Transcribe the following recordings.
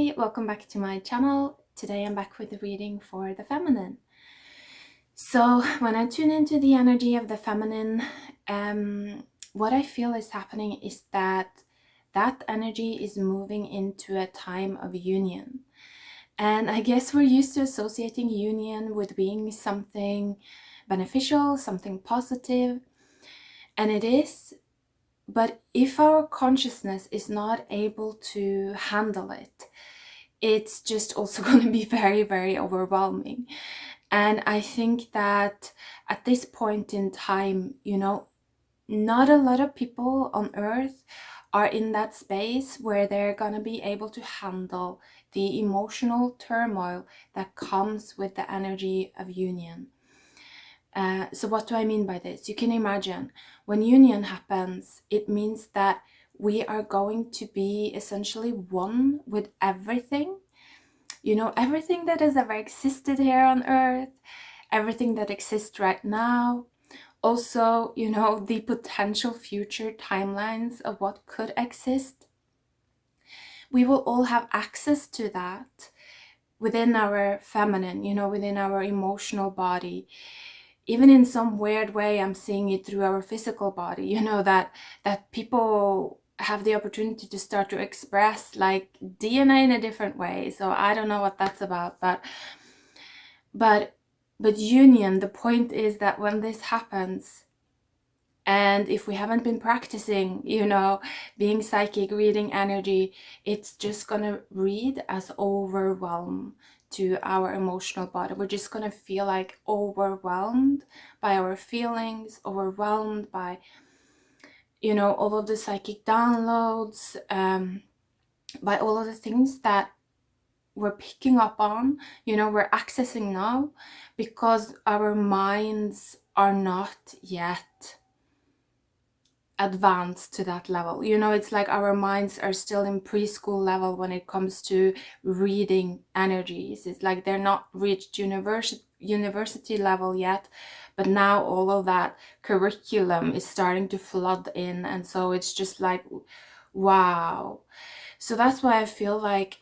Hi, welcome back to my channel. Today I'm back with a reading for the feminine. So when I tune into the energy of the feminine, what I feel is happening is that energy is moving into a time of union. And I guess we're used to associating union with being something beneficial, something positive, and it is. But if our consciousness is not able to handle it, it's just also going to be very, very overwhelming. And I think that at this point in time, not a lot of people on earth are in that space where they're going to be able to handle the emotional turmoil that comes with the energy of union. So what do I mean by this? You can imagine when union happens, it means that we are going to be essentially one with everything. Everything that has ever existed here on earth, everything that exists right now. Also, the potential future timelines of what could exist. We will all have access to that within our feminine, within our emotional body. Even in some weird way, I'm seeing it through our physical body, that people have the opportunity to start to express like DNA in a different way. So I don't know what that's about, but union, the point is that when this happens, and if we haven't been practicing, being psychic, reading energy, it's just gonna read as overwhelm to our emotional body. We're just gonna feel like overwhelmed by our feelings, overwhelmed by, all of the psychic downloads, by all of the things that we're picking up on, we're accessing now, because our minds are not yet advanced to that level. It's like our minds are still in preschool level when it comes to reading energies. It's like they're not reached university level yet, but now all of that curriculum is starting to flood in, and so it's just like, wow. So that's why I feel like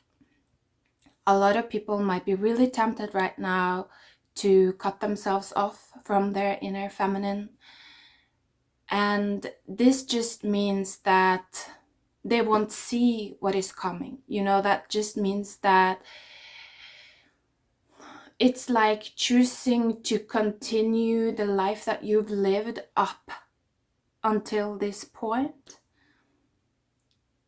a lot of people might be really tempted right now to cut themselves off from their inner feminine. And this just means that they won't see what is coming. That just means that it's like choosing to continue the life that you've lived up until this point,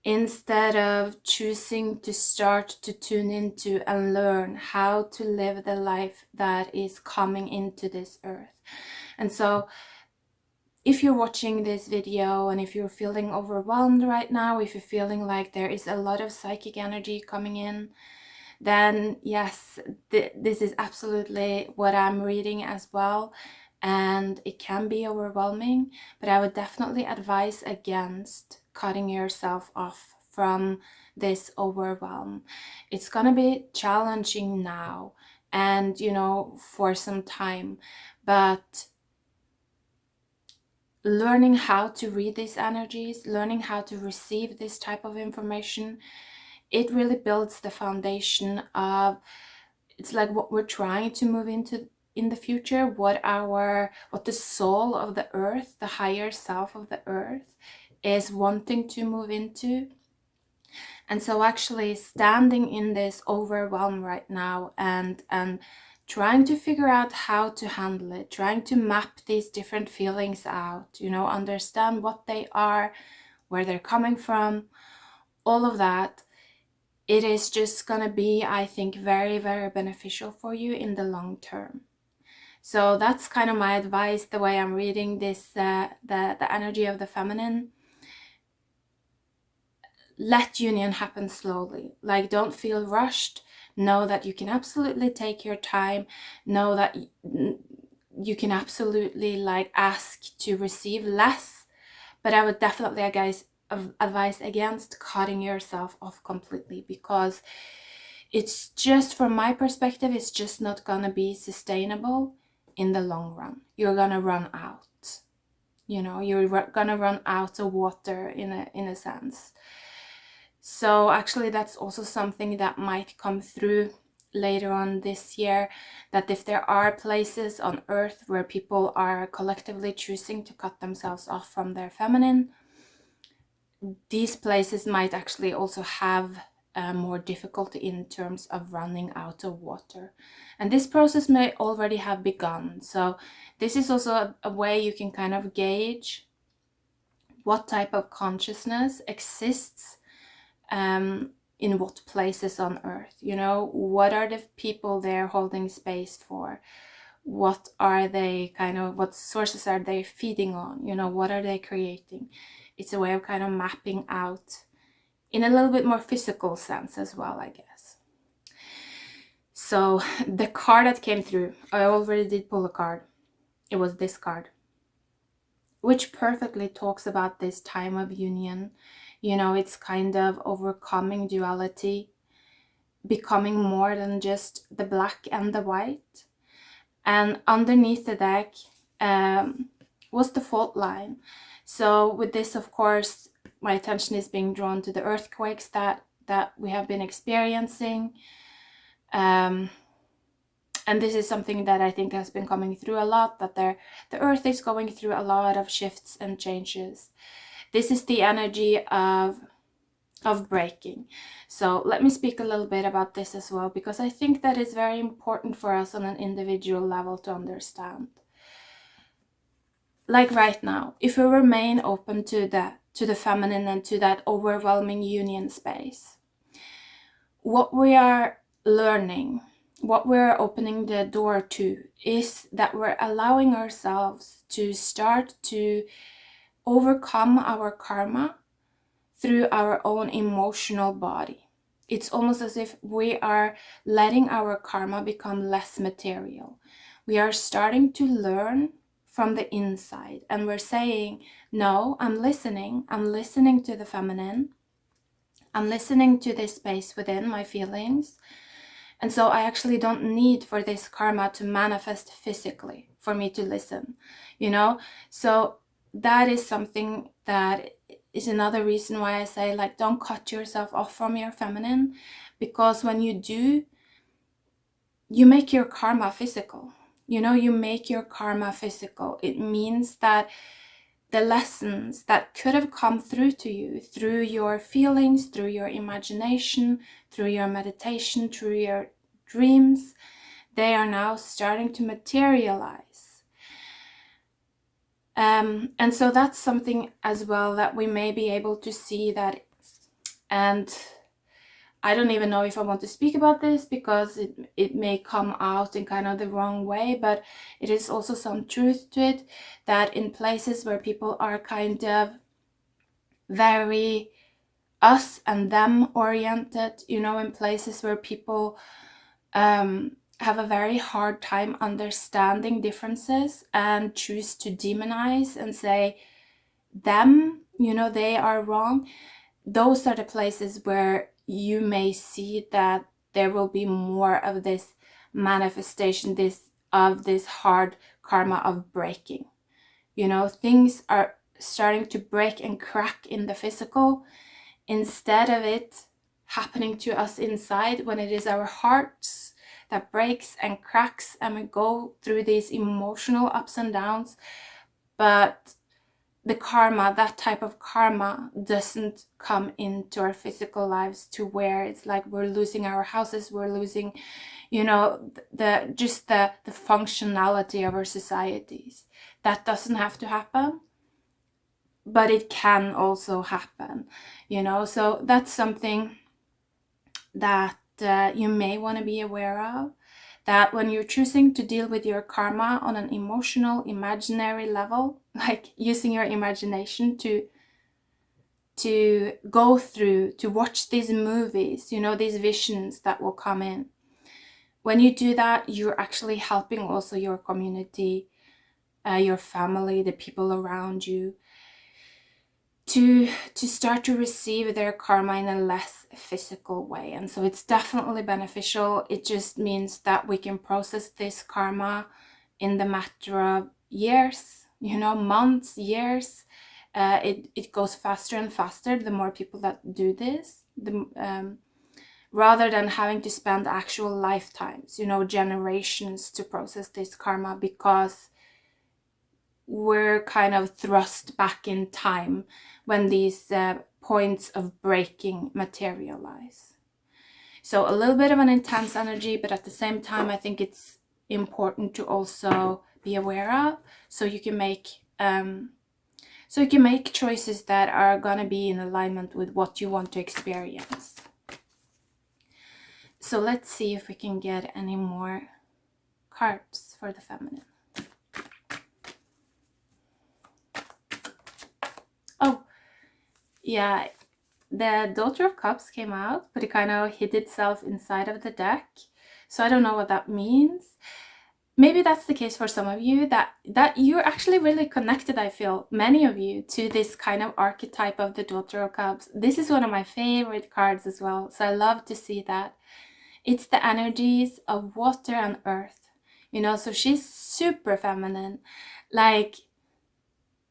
instead of choosing to start to tune into and learn how to live the life that is coming into this earth. And so if you're watching this video and if you're feeling overwhelmed right now, if you're feeling like there is a lot of psychic energy coming in, then yes, this is absolutely what I'm reading as well. And it can be overwhelming, but I would definitely advise against cutting yourself off from this overwhelm. It's gonna be challenging now and, for some time, but learning how to read these energies, learning how to receive this type of information, it really builds the foundation of, it's like what we're trying to move into in the future, what the soul of the earth, the higher self of the earth, is wanting to move into. And so actually standing in this overwhelm right now and trying to figure out how to handle it, trying to map these different feelings out, understand what they are, where they're coming from, all of that, it is just gonna be, I think, very, very beneficial for you in the long term. So that's kind of my advice, the way I'm reading this, the energy of the feminine. Let union happen slowly. Like, don't feel rushed. Know that you can absolutely take your time. Know that you can absolutely like ask to receive less. But I would definitely, guys, advise against cutting yourself off completely, because it's just, from my perspective, it's just not gonna be sustainable in the long run. You're gonna run out. You're gonna run out of water in a sense. So actually that's also something that might come through later on this year, that if there are places on earth where people are collectively choosing to cut themselves off from their feminine, these places might actually also have more difficulty in terms of running out of water. And this process may already have begun. So this is also a way you can kind of gauge what type of consciousness exists in what places on earth. You know, what are the people there holding space for? What are they what sources are they feeding on? You know, what are they creating? It's a way of kind of mapping out in a little bit more physical sense as well, I guess. So the card that came through, I already did pull a card. It was this card, which perfectly talks about this time of union. You know, it's kind of overcoming duality, becoming more than just the black and the white. And underneath the deck was the fault line. So with this, of course, my attention is being drawn to the earthquakes that we have been experiencing. And this is something that I think has been coming through a lot, that the earth is going through a lot of shifts and changes. This is the energy of breaking. So let me speak a little bit about this as well, because I think that is very important for us on an individual level to understand. Like right now, if we remain open to the feminine and to that overwhelming union space, what we are learning, what we're opening the door to, is that we're allowing ourselves to start to overcome our karma through our own emotional body. It's almost as if we are letting our karma become less material. We are starting to learn from the inside, and we're saying, no, I'm listening to the feminine. I'm listening to this space within my feelings. And so I actually don't need for this karma to manifest physically for me to listen, you know? So that is something that is another reason why I say, like, don't cut yourself off from your feminine, because when you do, you make your karma physical. You know, you make your karma physical. It means that the lessons that could have come through to you through your feelings, through your imagination, through your meditation, through your dreams, they are now starting to materialize. And so that's something as well that we may be able to see that. And I don't even know if I want to speak about this, because it may come out in kind of the wrong way, but it is also some truth to it, that in places where people are kind of very us and them oriented, you know, in places where people have a very hard time understanding differences and choose to demonize and say them, you know, they are wrong, those are the places where you may see that there will be more of this manifestation, of this hard karma of breaking. You know, things are starting to break and crack in the physical, instead of it happening to us inside, when it is our hearts that breaks and cracks and we go through these emotional ups and downs. But the karma, that type of karma, doesn't come into our physical lives to where it's like we're losing our houses, we're losing, you know, the functionality of our societies. That doesn't have to happen, but it can also happen, you know. So that's something that you may want to be aware of, that when you're choosing to deal with your karma on an emotional, imaginary level, like using your imagination to go through, to watch these movies, you know, these visions that will come in. When you do that, you're actually helping also your community, your family, the people around you, to start to receive their karma in a less physical way. And so it's definitely beneficial. It just means that we can process this karma in the matter of years, you know, months, years. It goes faster and faster the more people that do this, rather than having to spend actual lifetimes, generations to process this karma, because we're kind of thrust back in time when these points of breaking materialize. So a little bit of an intense energy, but at the same time, I think it's important to also be aware of, so you can make choices that are gonna be in alignment with what you want to experience. So let's see if we can get any more cards for the feminine. Oh, yeah, the Daughter of Cups came out, but it kind of hid itself inside of the deck. So I don't know what that means. Maybe that's the case for some of you, that you're actually really connected, I feel, many of you, to this kind of archetype of the Daughter of Cups. This is one of my favorite cards as well, so I love to see that. It's the energies of water and earth, so she's super feminine. Like,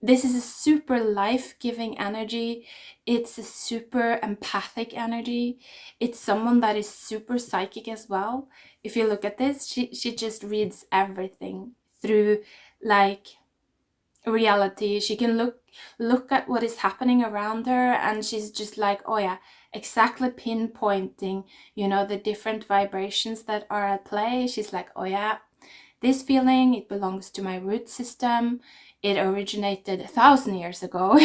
this is a super life-giving energy. It's a super empathic energy. It's someone that is super psychic as well. If you look at this, she just reads everything through like reality. She can look at what is happening around her, and she's just like, oh yeah, exactly pinpointing, the different vibrations that are at play. She's like, oh yeah, this feeling, it belongs to my root system. It originated 1,000 years ago,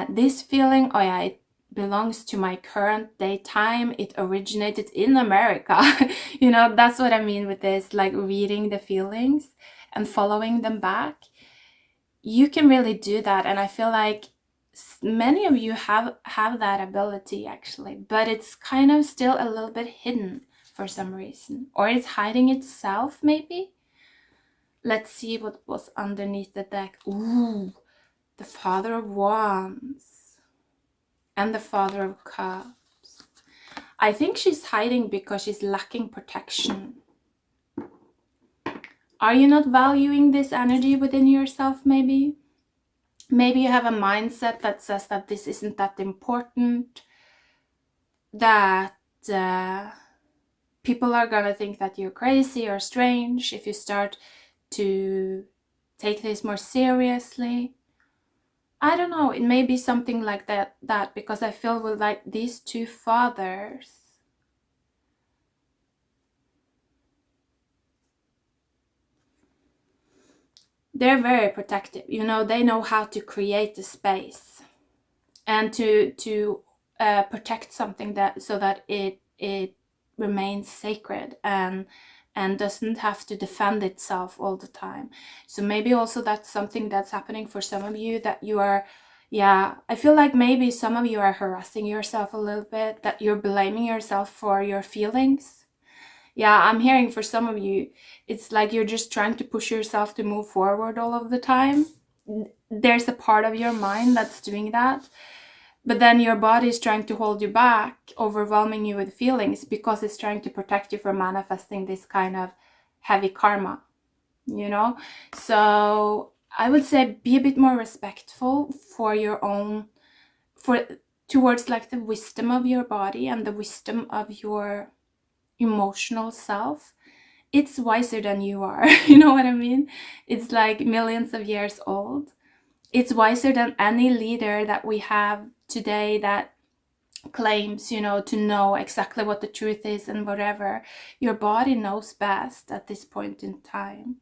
this feeling, oh yeah, it belongs to my current day time. It originated in America. That's what I mean with this, like reading the feelings and following them back. You can really do that, and I feel like many of you have that ability actually, but it's kind of still a little bit hidden for some reason, or it's hiding itself maybe. Let's see what was underneath the deck. Ooh, the Father of Wands and the Father of Cups. I think she's hiding because she's lacking protection. Are you not valuing this energy within yourself maybe? Maybe you have a mindset that says that this isn't that important, that people are gonna think that you're crazy or strange if you start to take this more seriously. I don't know, it may be something like that because I feel with like these two fathers, they're very protective. They know how to create a space and to protect something so that it remains sacred and doesn't have to defend itself all the time. So maybe also that's something that's happening for some of you, that you are, I feel like maybe some of you are harassing yourself a little bit, that you're blaming yourself for your feelings. I'm hearing for some of you, it's like you're just trying to push yourself to move forward all of the time. There's a part of your mind that's doing that, but then your body is trying to hold you back, overwhelming you with feelings, because it's trying to protect you from manifesting this kind of heavy karma, So I would say be a bit more respectful for your own, towards like the wisdom of your body and the wisdom of your emotional self. It's wiser than you are. You know what I mean? It's like millions of years old. It's wiser than any leader that we have today that claims, to know exactly what the truth is and whatever. Your body knows best at this point in time.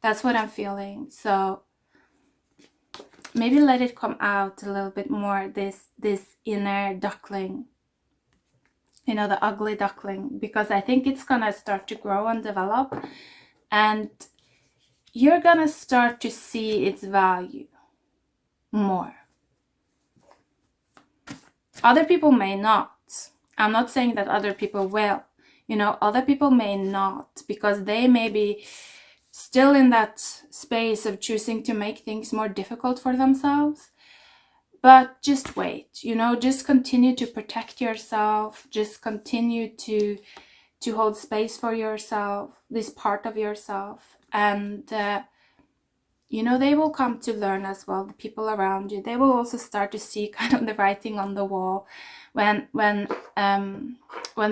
That's what I'm feeling. So maybe let it come out a little bit more, this inner duckling, the ugly duckling, because I think it's gonna start to grow and develop, and you're gonna start to see its value more. Other people may not. I'm not saying that other people will. Other people may not, because they may be still in that space of choosing to make things more difficult for themselves. But just wait, just continue to protect yourself. Just continue to hold space for yourself, this part of yourself. And you know, they will come to learn as well. The people around you, they will also start to see kind of the writing on the wall when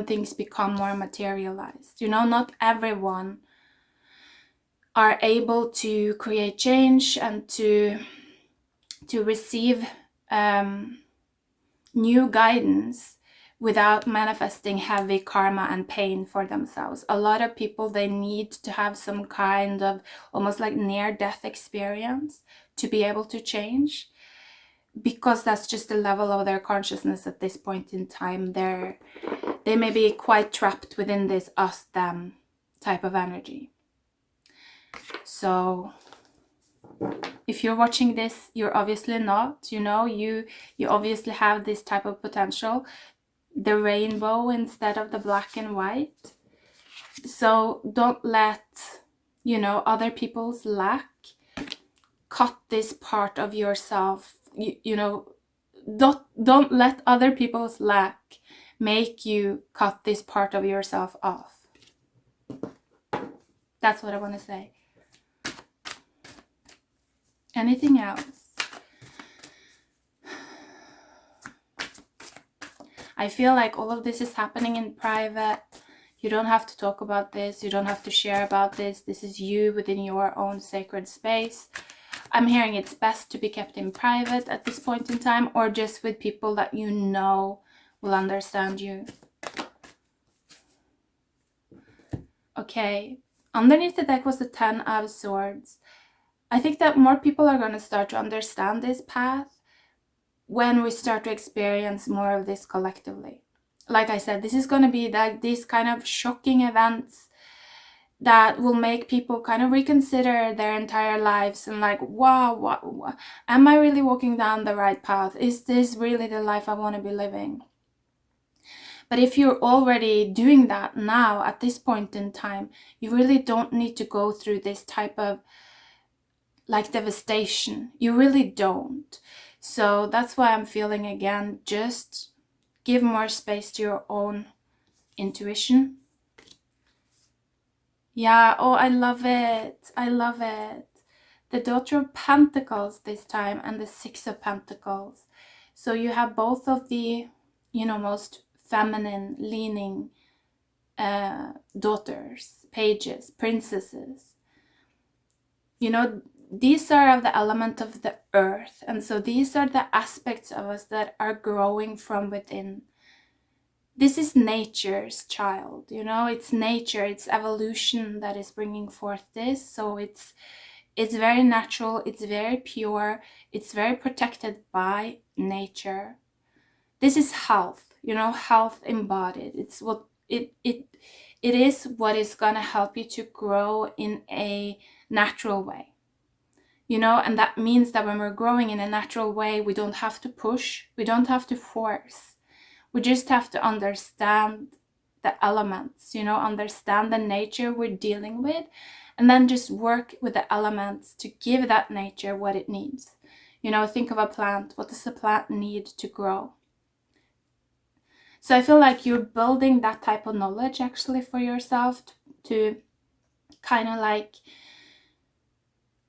things become more materialized. You know, not everyone are able to create change and to receive new guidance without manifesting heavy karma and pain for themselves. A lot of people, they need to have some kind of almost like near-death experience to be able to change, because that's just the level of their consciousness at this point in time. They may be quite trapped within this us-them type of energy. So if you're watching this, you're obviously not, you know, you obviously have this type of potential, the rainbow instead of the black and white. So don't let, you know, other people's lack cut this part of yourself. You know, don't let other people's lack make you cut this part of yourself off. That's what I want to say. Anything else? I feel like all of this is happening in private. You don't have to talk about this. You don't have to share about this. This is you within your own sacred space. I'm hearing it's best to be kept in private at this point in time, or just with people that you know will understand you. Okay, underneath the deck was the 10 of Swords. I think that more people are going to start to understand this path when we start to experience more of this collectively. Like I said, this is going to be like these kind of shocking events that will make people kind of reconsider their entire lives and like, wow, what, am I really walking down the right path? Is this really the life I want to be living? But if you're already doing that now at this point in time, you really don't need to go through this type of like devastation. You really don't. So that's why I'm feeling, again, just give more space to your own intuition. Yeah, oh, I love it. I love it. The Daughter of Pentacles this time and the Six of Pentacles. So you have both of the, you know, most feminine leaning daughters, pages, princesses. You know, these are of the element of the earth, and so these are the aspects of us that are growing from within. This is nature's child, you know, it's nature, it's evolution that is bringing forth this. So it's very natural, it's very pure, it's very protected by nature. This is health, you know, health embodied. It's what it is what is going to help you to grow in a natural way. You know, and that means that when we're growing in a natural way, we don't have to push, we don't have to force. We just have to understand the elements, you know, understand the nature we're dealing with, and then just work with the elements to give that nature what it needs. You know, think of a plant. What does the plant need to grow? So I feel like you're building that type of knowledge actually for yourself to kind of like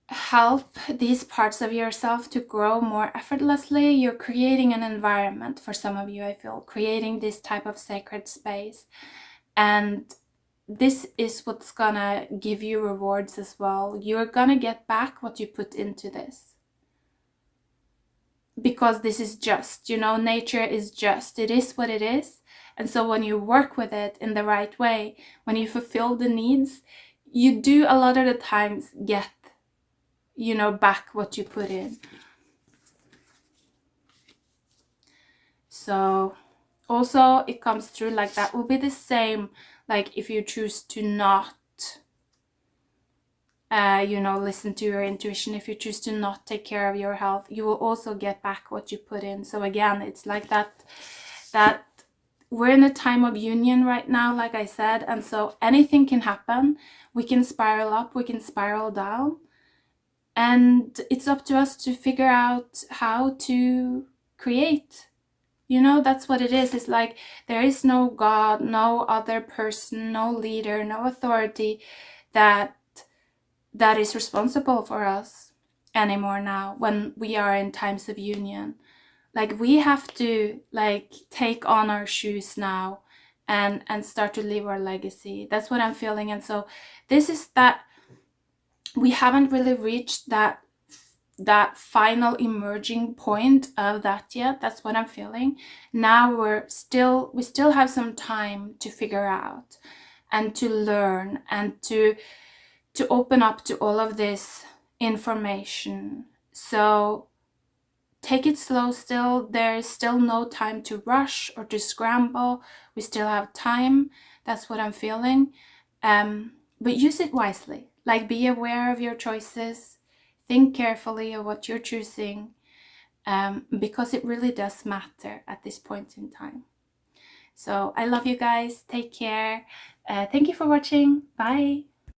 help these parts of yourself to grow more effortlessly. You're creating an environment for some of you, I feel, creating this type of sacred space. And this is what's gonna give you rewards as well. You're gonna get back what you put into this. Because this is just, you know, nature is just. It is what it is. And so when you work with it in the right way, when you fulfill the needs, you do a lot of the times get, you know, back what you put in. So also it comes through like that will be the same, like if you choose to not you know, listen to your intuition, if you choose to not take care of your health, you will also get back what you put in. So again, it's like that we're in a time of union right now, like I said, and so anything can happen. We can spiral up, we can spiral down. And it's up to us to figure out how to create. You know, that's what it is. It's like there is no God, no other person, no leader, no authority that is responsible for us. anymore now when we are in times of union. Like, we have to like take on our shoes now and start to leave our legacy. That's what I'm feeling. And so this is that we haven't really reached that final emerging point of that yet. That's what I'm feeling. Now we still have some time to figure out and to learn and to open up to all of this information. So take it slow still. There is still no time to rush or to scramble. We still have time. That's what I'm feeling. But use it wisely. Like, be aware of your choices. Think carefully of what you're choosing, because it really does matter at this point in time. So I love you guys. Take care. Thank you for watching. Bye.